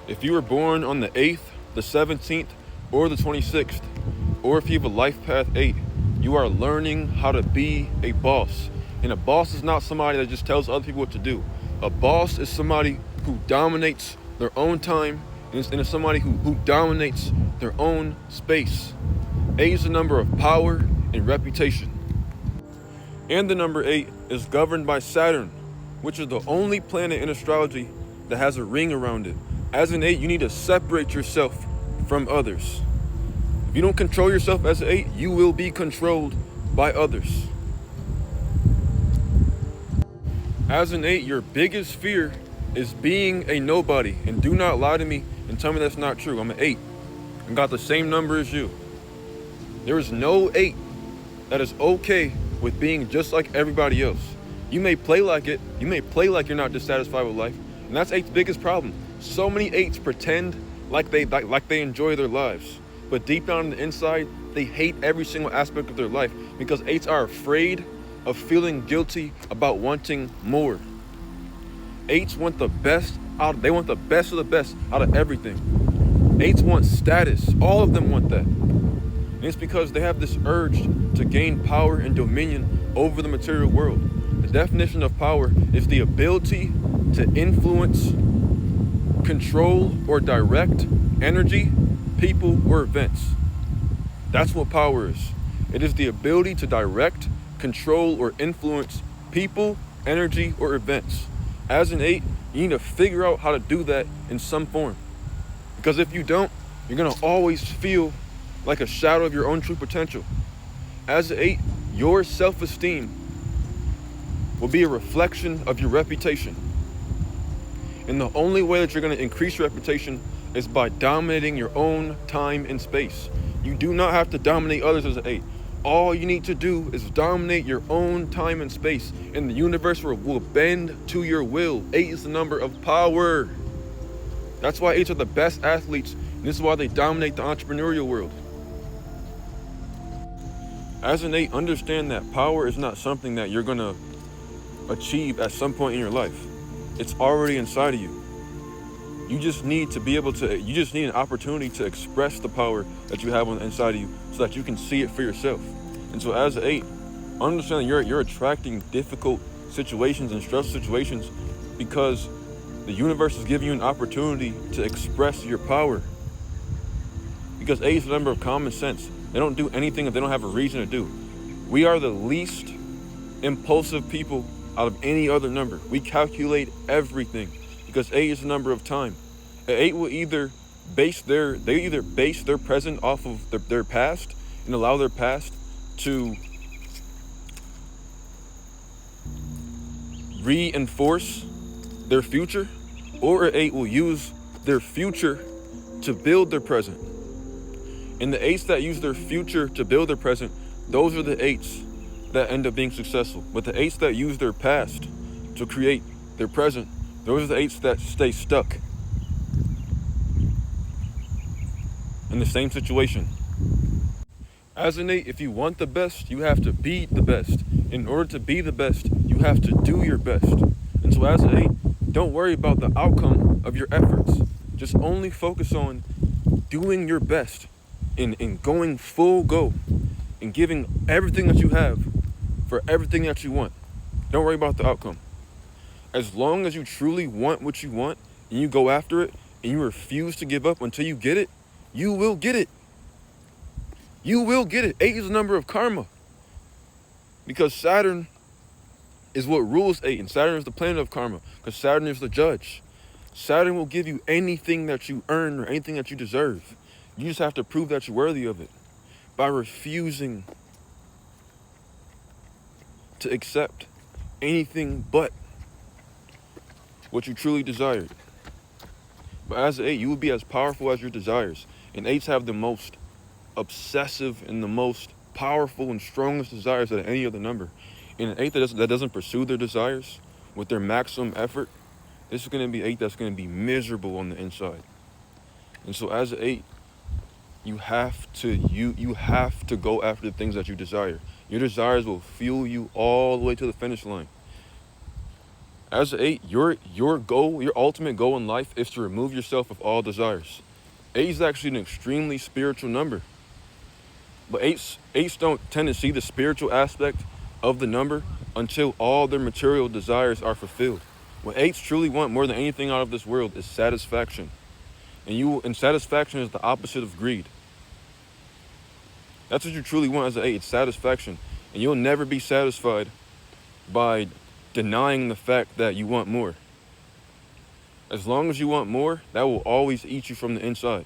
If you were born on the 8th, the 17th, or the 26th, or if you have a Lifepath 8, you are learning how to be a boss. And a boss is not somebody that just tells other people what to do. A boss is somebody who dominates their own time, and it's somebody who dominates their own space. 8 is the number of power and reputation. And the number 8 is governed by Saturn, which is the only planet in astrology that has a ring around it. As an 8, you need to separate yourself from others. If you don't control yourself as an 8, you will be controlled by others. As an 8, your biggest fear is being a nobody. And do not lie to me and tell me that's not true. I'm an 8 and got the same number as you. There is no 8 that is okay with being just like everybody else. You may play like it. You may play like you're not dissatisfied with life. And that's 8's biggest problem. So many 8s pretend like they enjoy their lives. But deep down on the inside, they hate every single aspect of their life because 8s are afraid of feeling guilty about wanting more. 8s want the best they want the best of the best out of everything. 8s want status. All of them want that. And it's because they have this urge to gain power and dominion over the material world. The definition of power is the ability to influence, control, or direct energy, people, or events. That's what power is. It is the ability to direct, control, or influence people, energy, or events. As an 8, you need to figure out how to do that in some form. Because if you don't, you're going to always feel like a shadow of your own true potential. As an 8, your self-esteem will be a reflection of your reputation. And the only way that you're going to increase your reputation is by dominating your own time and space. You do not have to dominate others as an 8. All you need to do is dominate your own time and space, and the universe will bend to your will. 8 is the number of power. That's why 8s are the best athletes, and this is why they dominate the entrepreneurial world. As an 8, understand that power is not something that you're going to achieve at some point in your life. It's already inside of you. You just need an opportunity to express the power that you have on the inside of you so that you can see it for yourself. And so as an 8, understand that you're attracting difficult situations and stressful situations because the universe is giving you an opportunity to express your power. Because 8 is the number of common sense. They don't do anything if they don't have a reason to do. We are the least impulsive people out of any other number. We calculate everything because 8 is the number of time. An 8 will either base their present off of their past and allow their past to reinforce their future, or an 8 will use their future to build their present. And the 8s that use their future to build their present, those are the 8s that end up being successful. But the 8s that use their past to create their present, those are the 8s that stay stuck in the same situation. As an 8, if you want the best, you have to be the best. In order to be the best, you have to do your best. And so as an 8, don't worry about the outcome of your efforts. Just only focus on doing your best and going full go and giving everything that you have for everything that you want. Don't worry about the outcome. As long as you truly want what you want and you go after it and you refuse to give up until you get it, you will get it. You will get it. 8 is the number of karma. Because Saturn is what rules 8, and Saturn is the planet of karma, because Saturn is the judge. Saturn will give you anything that you earn or anything that you deserve. You just have to prove that you're worthy of it by refusing to accept anything but what you truly desired. But as an 8, you will be as powerful as your desires. And 8s have the most obsessive and the most powerful and strongest desires out of any other number. And an 8 that doesn't pursue their desires with their maximum effort, this is going to be 8 that's going to be miserable on the inside. And so as an 8, you have to go after the things that you desire. Your desires will fuel you all the way to the finish line. As an 8, your goal, your ultimate goal in life is to remove yourself of all desires. 8 is actually an extremely spiritual number. But eights don't tend to see the spiritual aspect of the number until all their material desires are fulfilled. What 8s truly want more than anything out of this world is satisfaction. And satisfaction is the opposite of greed. That's what you truly want as an 8, it's satisfaction. And you'll never be satisfied by denying the fact that you want more. As long as you want more, that will always eat you from the inside.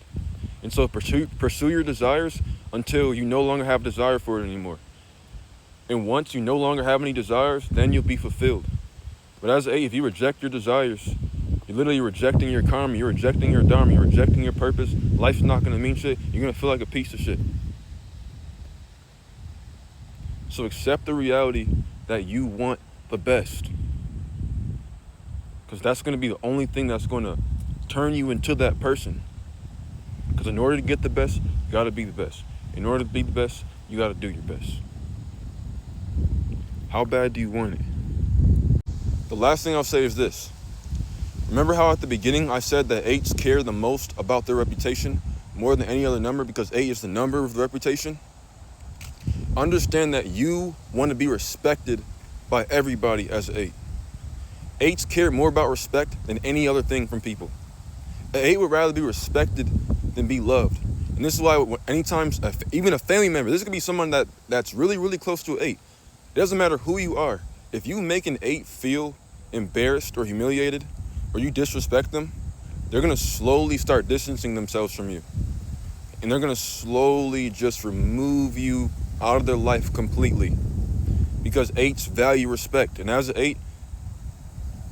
And so pursue your desires until you no longer have desire for it anymore. And once you no longer have any desires, then you'll be fulfilled. But as an 8, if you reject your desires, you're literally rejecting your karma, you're rejecting your dharma, you're rejecting your purpose. Life's not going to mean shit. You're going to feel like a piece of shit. So accept the reality that you want the best. Because that's going to be the only thing that's going to turn you into that person. Because in order to get the best, you got to be the best. In order to be the best, you got to do your best. How bad do you want it? The last thing I'll say is this. Remember how at the beginning I said that 8s care the most about their reputation more than any other number because 8 is the number of the reputation? Understand that you want to be respected by everybody as an 8. 8s care more about respect than any other thing from people. An 8 would rather be respected than be loved. And this is why anytime, even a family member, this could be someone that's really, really close to an 8. It doesn't matter who you are. If you make an 8 feel embarrassed or humiliated, or you disrespect them, they're going to slowly start distancing themselves from you. And they're going to slowly just remove you out of their life completely. Because 8s value respect. And as an 8,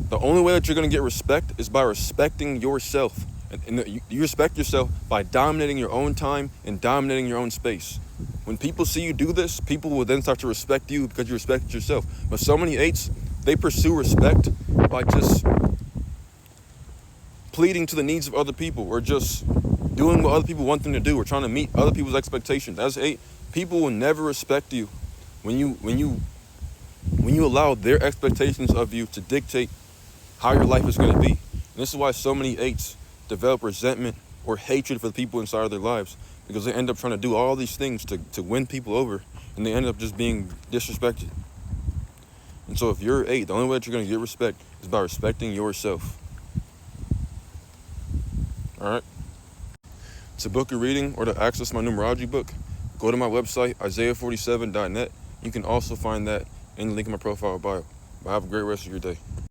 the only way that you're going to get respect is by respecting yourself. And you respect yourself by dominating your own time and dominating your own space. When people see you do this, people will then start to respect you because you respect yourself. But so many 8s, they pursue respect by just pleading to the needs of other people or just doing what other people want them to do or trying to meet other people's expectations. As an 8, people will never respect you when you allow their expectations of you to dictate how your life is going to be. And this is why so many 8s develop resentment or hatred for the people inside of their lives, because they end up trying to do all these things to win people over, and they end up just being disrespected. And so if you're 8, the only way that you're going to get respect is by respecting yourself. All right? To book a reading or to access my numerology book, go to my website, isaiah47.net. You can also find that in the link in my profile bio. But have a great rest of your day.